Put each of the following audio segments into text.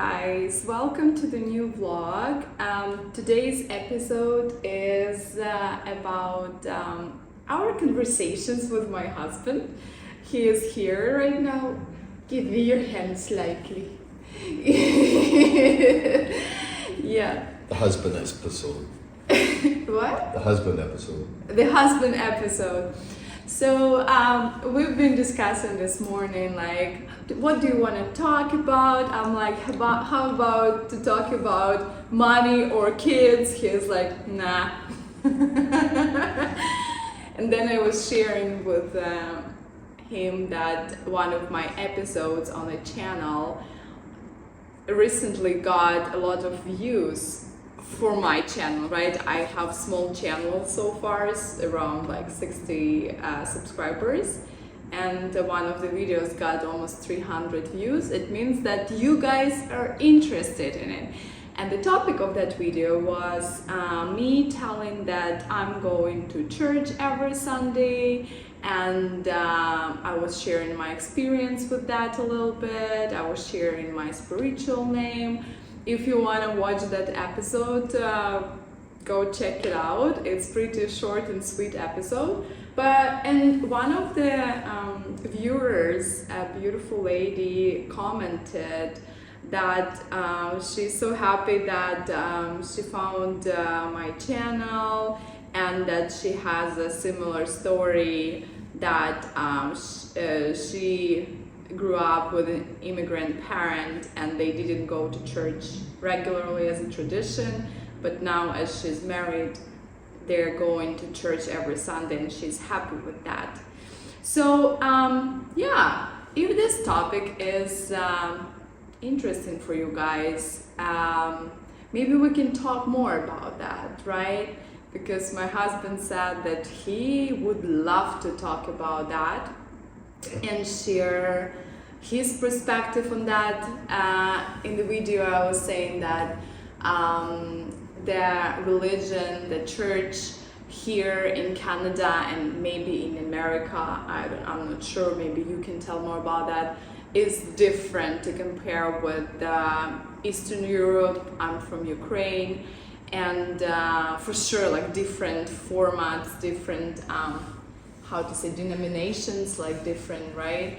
guys, welcome to the new vlog. Today's episode is about our conversations with my husband. He is here right now. Give me your hand slightly. Yeah. The husband episode. What? The husband episode. The husband episode. So we've been discussing this morning, like, what do you want to talk about? I'm like, how about to talk about money or kids? He's like, nah. And then I was sharing with him that one of my episodes on the channel recently got a lot of views for my channel, right? I have small channel so far, around like 60 subscribers, and one of the videos got almost 300 views. It means that you guys are interested in it. And the topic of that video was me telling that I'm going to church every Sunday, and I was sharing my experience with that a little bit. I was sharing my spiritual name. If you want to watch that episode, go check it out. It's pretty short and sweet episode. And one of the viewers, a beautiful lady, commented that she's so happy that she found my channel, and that she has a similar story, that she grew up with an immigrant parent and they didn't go to church regularly as a tradition, but now as she's married, they're going to church every Sunday and she's happy with that. So yeah, if this topic is interesting for you guys, maybe we can talk more about that, right? Because my husband said that he would love to talk about that and share his perspective on that. In the video I was saying that the religion, the church here in Canada and maybe in America, I'm not sure, maybe you can tell more about that, is different to compare with Eastern Europe. I'm from Ukraine, and for sure, like, different formats, different denominations, like different, right?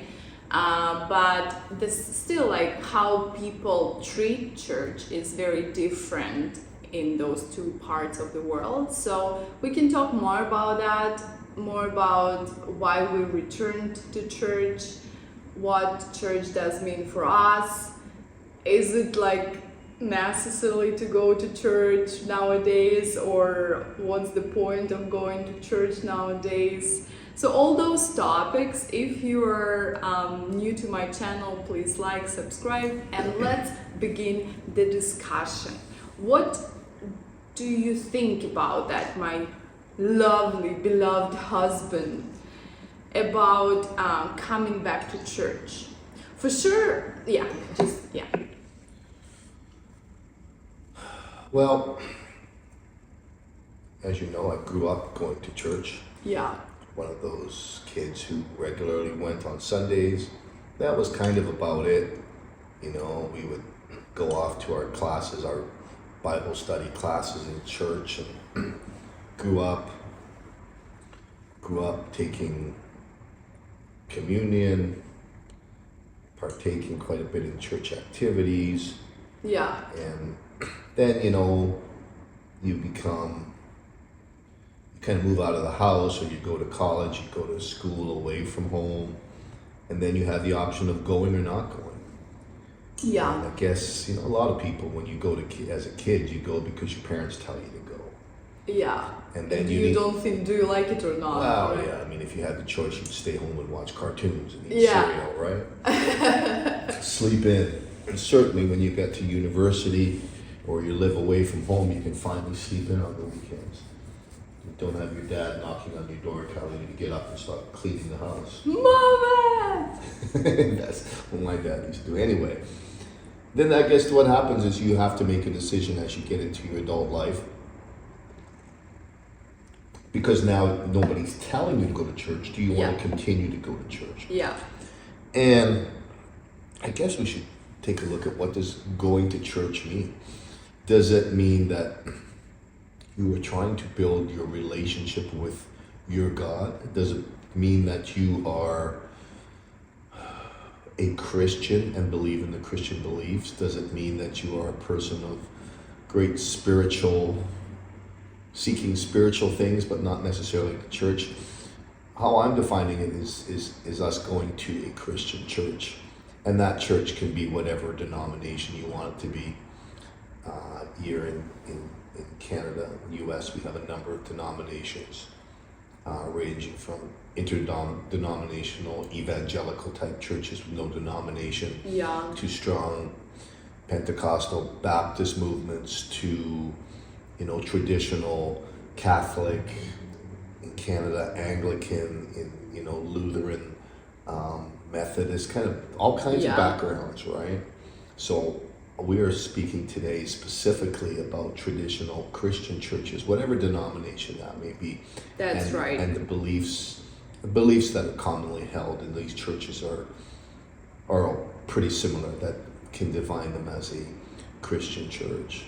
But this still, like, how people treat church is very different in those two parts of the world. So we can talk more about that, more about why we returned to church, what church does mean for us. Is it like necessary to go to church nowadays, or what's the point of going to church nowadays? So all those topics, if you're new to my channel, please like, subscribe, and let's begin the discussion. What do you think about that, my lovely, beloved husband, about coming back to church? For sure, yeah, yeah. Well, as you know, I grew up going to church. Yeah. One of those kids who regularly went on Sundays. That was kind of about it. You know, we would go off to our classes, our Bible study classes in church, and grew up taking communion, partaking quite a bit in church activities. Yeah. And then, you know, you kind of move out of the house, or you go to college, you go to school away from home, and then you have the option of going or not going. Yeah. And I guess, you know, a lot of people, when you go as a kid, you go because your parents tell you to go. Yeah. And then you don't think, do you like it or not? Well, right? yeah, I mean, if you had the choice, you'd stay home and watch cartoons and eat cereal, right? Sleep in. And certainly when you get to university or you live away from home, you can finally sleep in on the weekends. You don't have your dad knocking on your door telling you to get up and start cleaning the house. Mama! That's what my dad used to do. Anyway, then I guess what happens is you have to make a decision as you get into your adult life. Because now nobody's telling you to go to church. Do you want to continue to go to church? Yeah. And I guess we should take a look at what does going to church mean. Does it mean that you are trying to build your relationship with your God? Does it mean that you are a Christian and believe in the Christian beliefs? Does it mean that you are a person of great seeking spiritual things, but not necessarily the church? How I'm defining it is us going to a Christian church. And that church can be whatever denomination you want it to be. Here in Canada, US, we have a number of denominations, ranging from interdenominational evangelical type churches with no denomination, to strong Pentecostal Baptist movements, to traditional Catholic in Canada, Anglican in Lutheran, Methodist, kind of all kinds of backgrounds, right? So we are speaking today specifically about traditional Christian churches, whatever denomination that may be. That's right. And the beliefs that are commonly held in these churches are pretty similar, that can define them as a Christian church.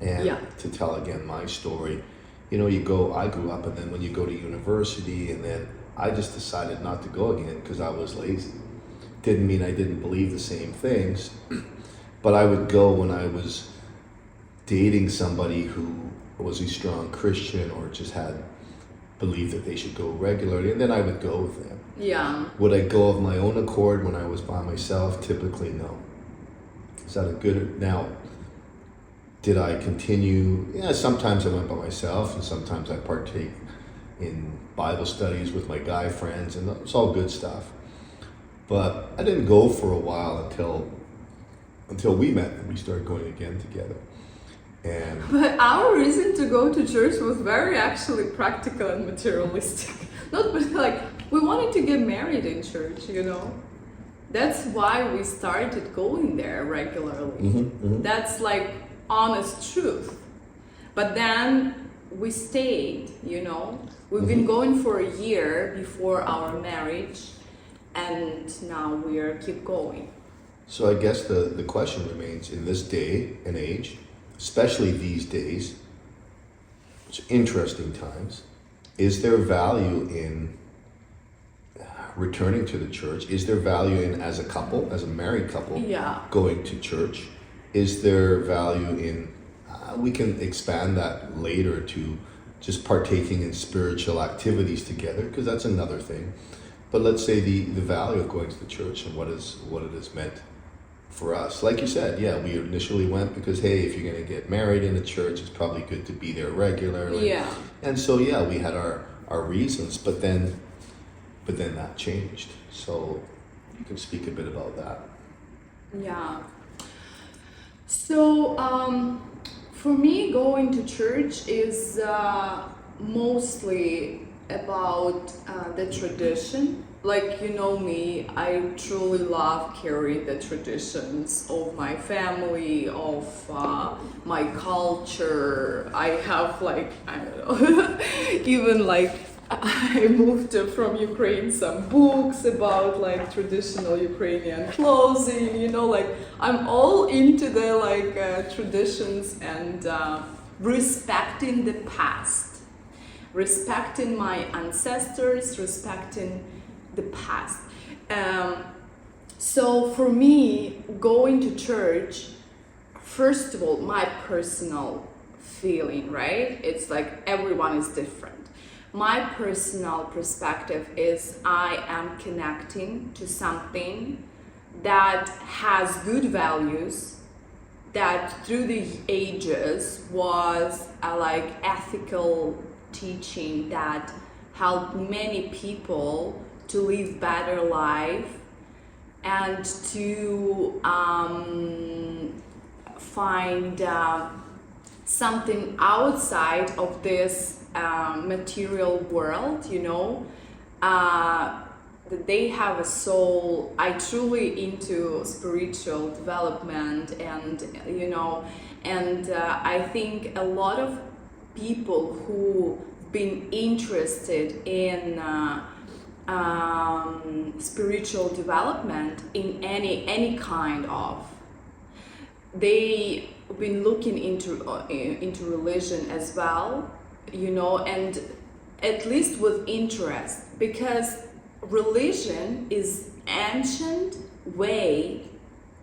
And to tell again my story, I grew up, and then when you go to university, and then I just decided not to go again because I was lazy. Didn't mean I didn't believe the same things, but I would go when I was dating somebody who was a strong Christian or just believed that they should go regularly, and then I would go with them. Yeah. Would I go of my own accord when I was by myself? Typically, no. Is that a good? Now, did I continue? Yeah, sometimes I went by myself, and sometimes I partake in Bible studies with my guy friends, and it's all good stuff. But I didn't go for a while until we met and we started going again together. But our reason to go to church was very actually practical and materialistic. Not like we wanted to get married in church, That's why we started going there regularly. That's like honest truth. But then we stayed, We've been going for a year before our marriage, and now we keep going. So I guess the question remains, in this day and age, especially these days, it's interesting times, is there value in returning to the church? Is there value in, as a couple, as a married couple, going to church? Is there value in, we can expand that later to just partaking in spiritual activities together, because that's another thing. But let's say the value of going to the church and what it has meant for us. Like you said, we initially went because, hey, if you're going to get married in a church, it's probably good to be there regularly. And so, we had our reasons, but then that changed. So you can speak a bit about that. Yeah. So for me, going to church is mostly about the tradition. Like, me, I truly love carrying the traditions of my family, of my culture. I have even I moved from Ukraine some books about traditional Ukrainian clothing, I'm all into the traditions and respecting the past, respecting my ancestors, respecting the past. So for me, going to church, first of all, my personal feeling, right? It's everyone is different. My personal perspective is I am connecting to something that has good values, that through the ages was ethical teaching that helped many people to live better life and to find something outside of this material world, that they have a soul. I truly into spiritual development, and I think a lot of people who been interested in spiritual development in any kind of. They've been looking into religion as well, and at least with interest, because religion is ancient way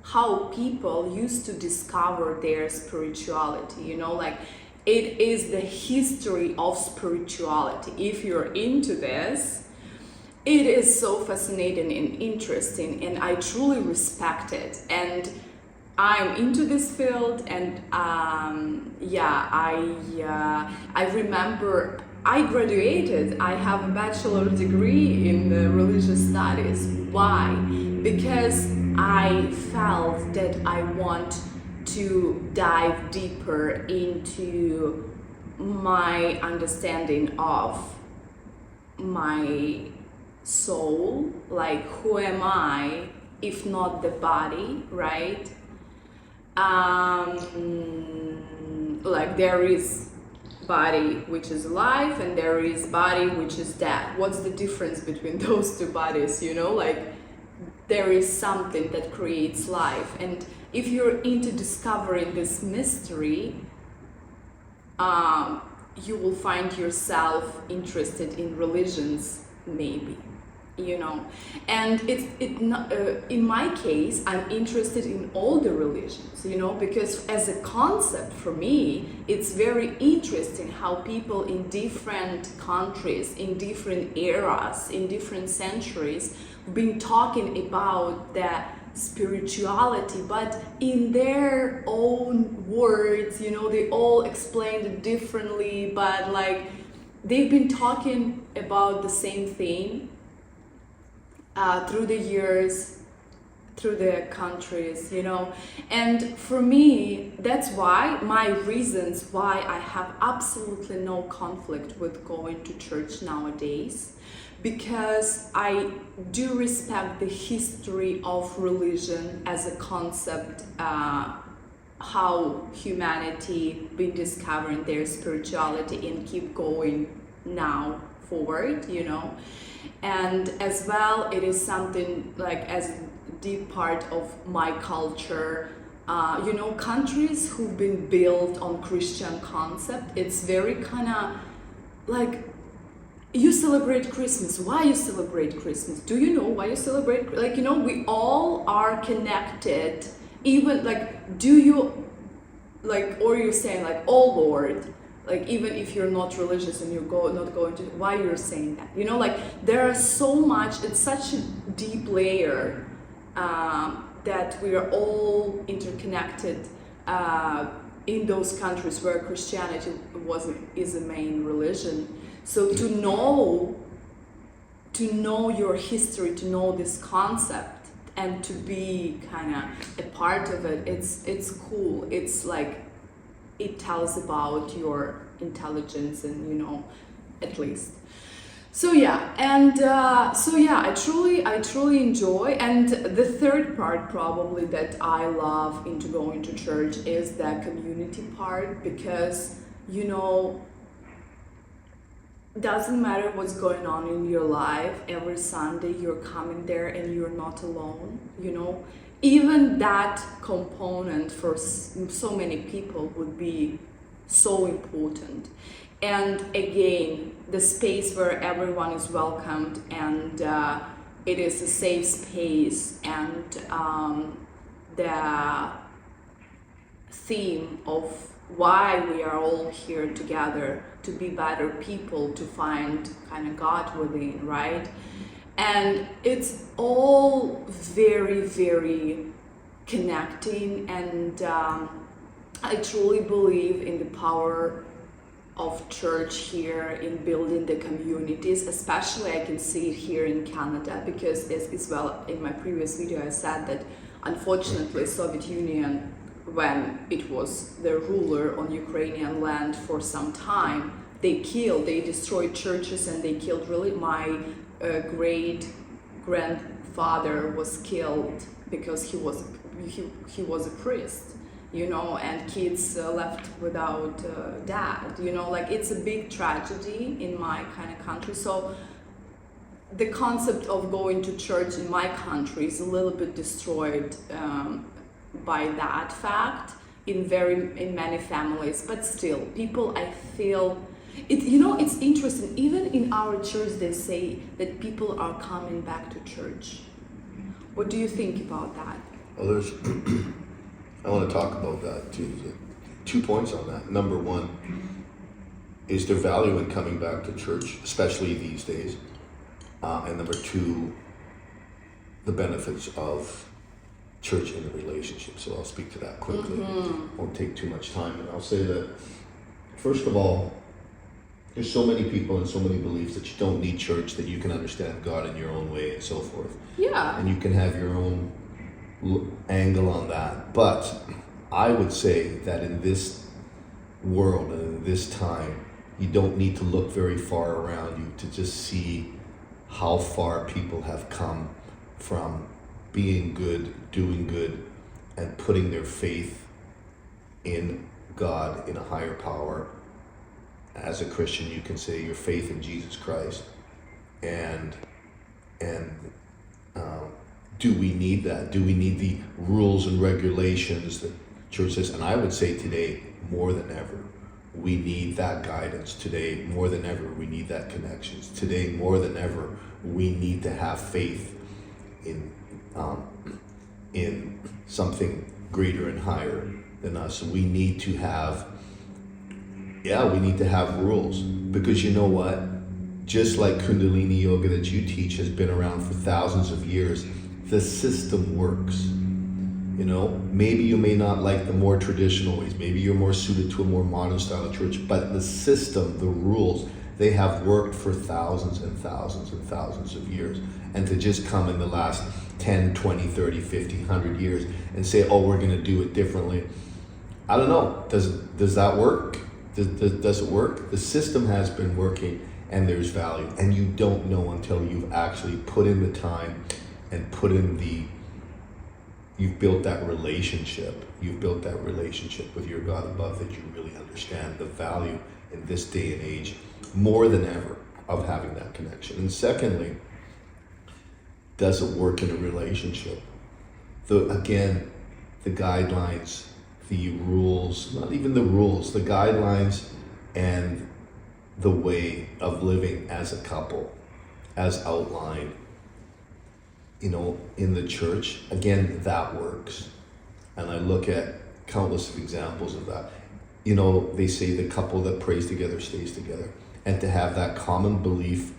how people used to discover their spirituality, like it is the history of spirituality. If you're into this, it is so fascinating and interesting, and I truly respect it. And I'm into this field, and I remember I graduated. I have a bachelor's degree in religious studies. Why? Because I felt that I want to dive deeper into my understanding of my soul, like who am I if not the body, right? Like there is body which is alive and there is body which is dead. What's the difference between those two bodies? Like there is something that creates life, and if you're into discovering this mystery, you will find yourself interested in religions, maybe. And in my case, I'm interested in all the religions, because as a concept for me, it's very interesting how people in different countries, in different eras, in different centuries, have been talking about the spirituality, but in their own words, they all explained it differently, but like they've been talking about the same thing through the years, through the countries, and for me, that's why my reasons why I have absolutely no conflict with going to church nowadays, because I do respect the history of religion as a concept, how humanity been discovering their spirituality and keep going now forward, and as well it is something like as a deep part of my culture. Countries who've been built on Christian concept, it's very kind of like, you celebrate Christmas. Why you celebrate Christmas? Do you know why you celebrate? Like, we all are connected. Even like, do you like, or you're saying like, oh Lord, like even if you're not religious and you're not going to, why you're saying that? Like there are so much, it's such a deep layer that we are all interconnected in those countries where Christianity is a main religion. So to know your history, to know this concept, and to be kind of a part of it, it's cool. It's like, it tells about your intelligence, and at least. So yeah, and I truly enjoy. And the third part probably that I love into going to church is the community part, because doesn't matter what's going on in your life, every Sunday you're coming there and you're not alone, even that component for so many people would be so important. And again, the space where everyone is welcomed, and it is a safe space, and the theme of why we are all here together, to be better people, to find kind of God within, right? And it's all very, very connecting, and I truly believe in the power of church here in building the communities. Especially I can see it here in Canada, because as well in my previous video I said that unfortunately Soviet Union, when it was the ruler on Ukrainian land for some time, they destroyed churches, and they killed my great grandfather was killed because he was a priest, and kids left without dad, like it's a big tragedy in my kind of country. So the concept of going to church in my country is a little bit destroyed by that fact in many families, but still people, I feel it, it's interesting, even in our church they say that people are coming back to church. What do you think about that? Well, I want to talk about that too. 2 points on that. Number one, is there value in coming back to church, especially these days? And number two, the benefits of church in a relationship. So I'll speak to that quickly. Won't take too much time. And I'll say that, first of all, there's so many people and so many beliefs that you don't need church, that you can understand God in your own way and so forth. Yeah. And you can have your own angle on that. But I would say that in this world and in this time, you don't need to look very far around you to just see how far people have come from being good, doing good, and putting their faith in God, in a higher power. As a Christian, you can say your faith in Jesus Christ. And do we need that? Do we need the rules and regulations that church says? And I would say today, more than ever, we need that guidance. Today, more than ever, we need that connections. Today, more than ever, we need to have faith in something greater and higher than us. We need to have rules, because you know what? Just like Kundalini Yoga that you teach has been around for thousands of years, the system works. Maybe you may not like the more traditional ways. Maybe you're more suited to a more modern style of church, but the system, the rules, they have worked for thousands and thousands and thousands of years. And to just come in the last 10, 20, 30, 50, 100 years and say, oh, we're going to do it differently. I don't know. Does that work? Does it work? The system has been working, and there's value. And you don't know until you've actually put in the time and you've built that relationship. You've built that relationship with your God above, that you really understand the value in this day and age more than ever of having that connection. And secondly, does it work in a relationship? The guidelines, the rules, not even the rules, the guidelines and the way of living as a couple, as outlined, in the church, again, that works. And I look at countless of examples of that. They say the couple that prays together stays together. And to have that common belief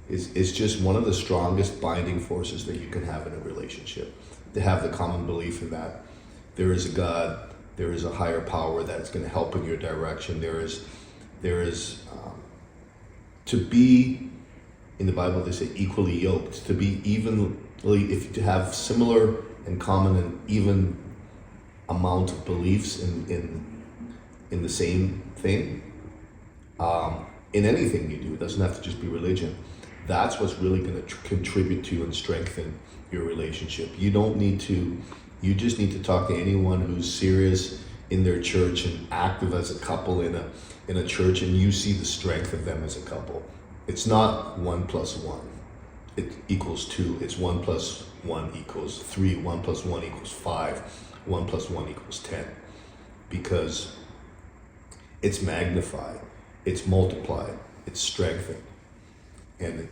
is just one of the strongest binding forces that you can have in a relationship. To have the common belief in that there is a God, there is a higher power that's going to help in your direction. There is to be, in the Bible they say equally yoked, to be to have similar and common and even amount of beliefs in the same thing. In anything you do, it doesn't have to just be religion. That's what's really going to contribute to and strengthen your relationship. You just need to talk to anyone who's serious in their church and active as a couple in a church, and you see the strength of them as a couple. It's not 1 + 1. It equals 2. It's 1 + 1 = 3. 1 + 1 = 5. 1 + 1 = 10. Because it's magnified, it's multiplied, it's strengthened, and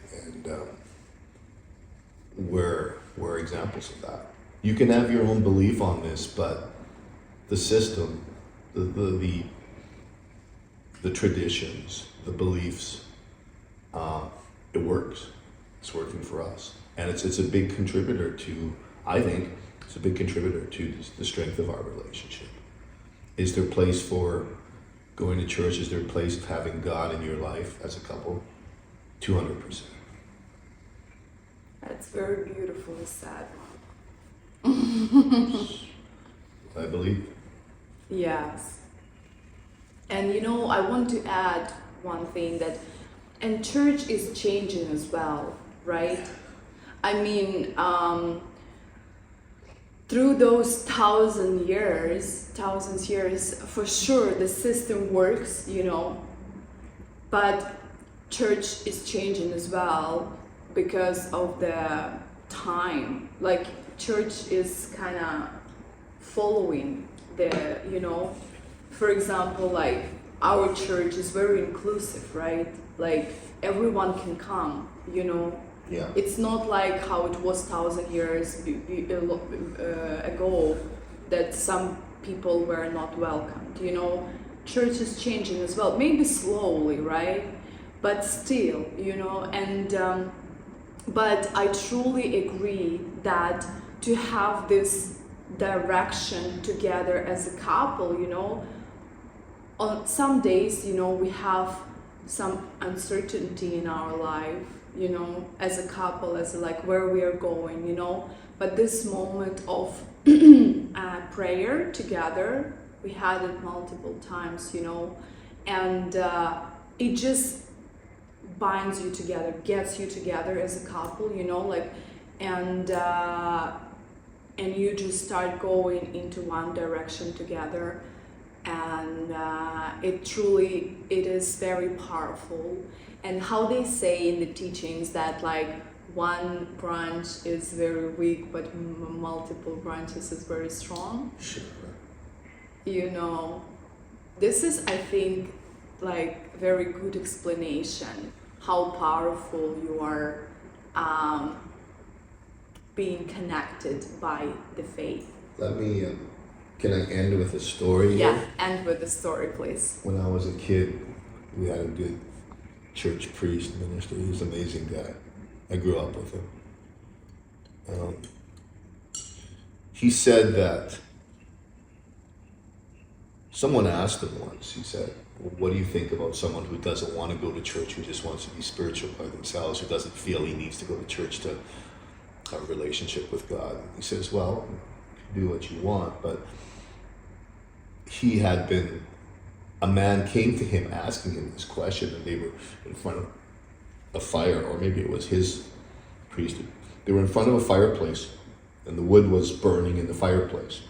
we're examples of that. You can have your own belief on this, but the system, the traditions, the beliefs, it works. It's working for us, and it's a big contributor to. I think it's a big contributor to the strength of our relationship. Is there place for going to church? Is there a place of having God in your life as a couple? 200%. That's very beautifully said. I believe. Yes. And I want to add one thing, and church is changing as well, right? I mean, through those thousands years, for sure the system works, but church is changing as well. because of the time. Like church is kind of following the, for example, like our church is very inclusive, right? Like everyone can come, Yeah. It's not like how it was 1,000 years ago, that some people were not welcomed. Church is changing as well, maybe slowly, right? But still, and but I truly agree that to have this direction together as a couple, on some days, we have some uncertainty in our life, as a couple, as like where we are going, but this moment of prayer together, we had it multiple times, and it just binds you together, gets you together as a couple, and you just start going into one direction together, and it is very powerful. And how they say in the teachings that like one branch is very weak, but multiple branches is very strong. Sure. This is, I think, like very good explanation how powerful you are being connected by the faith. Let me, can I end with a story? Yeah, end with the story, please. When I was a kid, we had a good church priest minister. He was an amazing guy. I grew up with him. He said that someone asked him once, he said, well, what do you think about someone who doesn't want to go to church, who just wants to be spiritual by themselves, who doesn't feel he needs to go to church to have a relationship with God? He says, well, you do what you want, but a man came to him asking him this question, and they were in front of a fire, or maybe it was his priesthood. They were in front of a fireplace, and the wood was burning in the fireplace.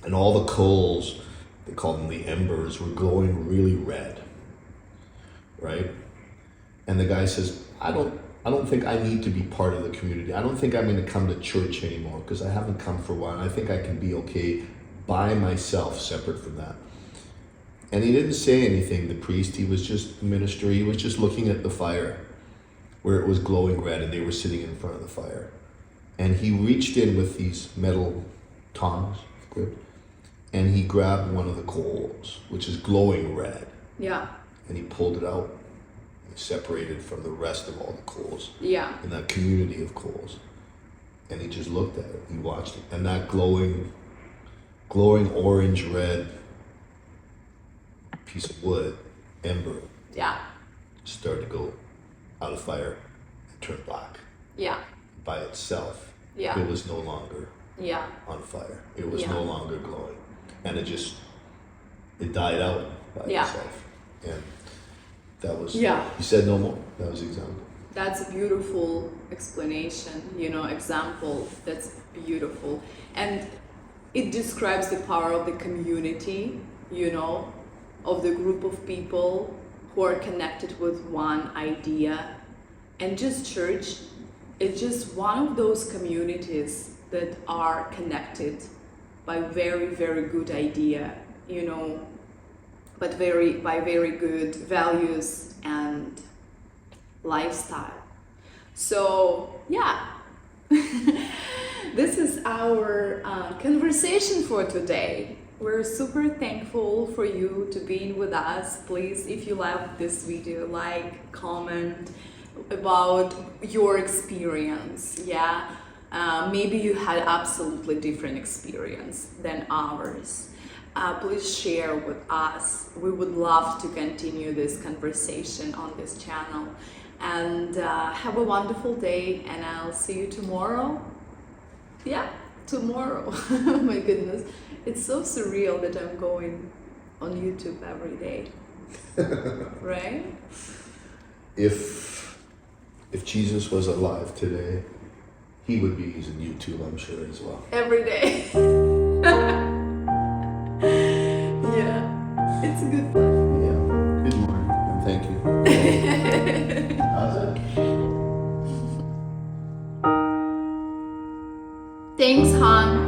And all the coals, they call them the embers, were glowing really red, right? And the guy says, I don't think I need to be part of the community. I don't think I'm going to come to church anymore because I haven't come for a while. I think I can be okay by myself, separate from that. And he didn't say anything, the priest. He was just the minister. He was just looking at the fire where it was glowing red, and they were sitting in front of the fire. And he reached in with these metal tongs, and he grabbed one of the coals, which is glowing red. Yeah. And he pulled it out, and separated from the rest of all the coals. Yeah. In that community of coals. And he just looked at it. He watched it. And that glowing orange red piece of wood, ember, started to go out of fire and turn black. Yeah. By itself. Yeah. It was no longer on fire. It was no longer glowing. And it died out by itself. And that was, he said no more. That was the example. That's a beautiful explanation, example. That's beautiful. And it describes the power of the community, of the group of people who are connected with one idea. And just church is just one of those communities that are connected by very, very good idea, but by very good values and lifestyle. So, this is our conversation for today. We're super thankful for you to be with us. Please, if you love this video, like, comment about your experience. Maybe you had absolutely different experience than ours. Please share with us. We would love to continue this conversation on this channel. And have a wonderful day, and I'll see you tomorrow. Tomorrow. Oh my goodness. It's so surreal that I'm going on YouTube every day. Right? If Jesus was alive today, he would be using YouTube, I'm sure, as well. Every day. It's good fun. Good morning, and thank you. How's it? Thanks, Han.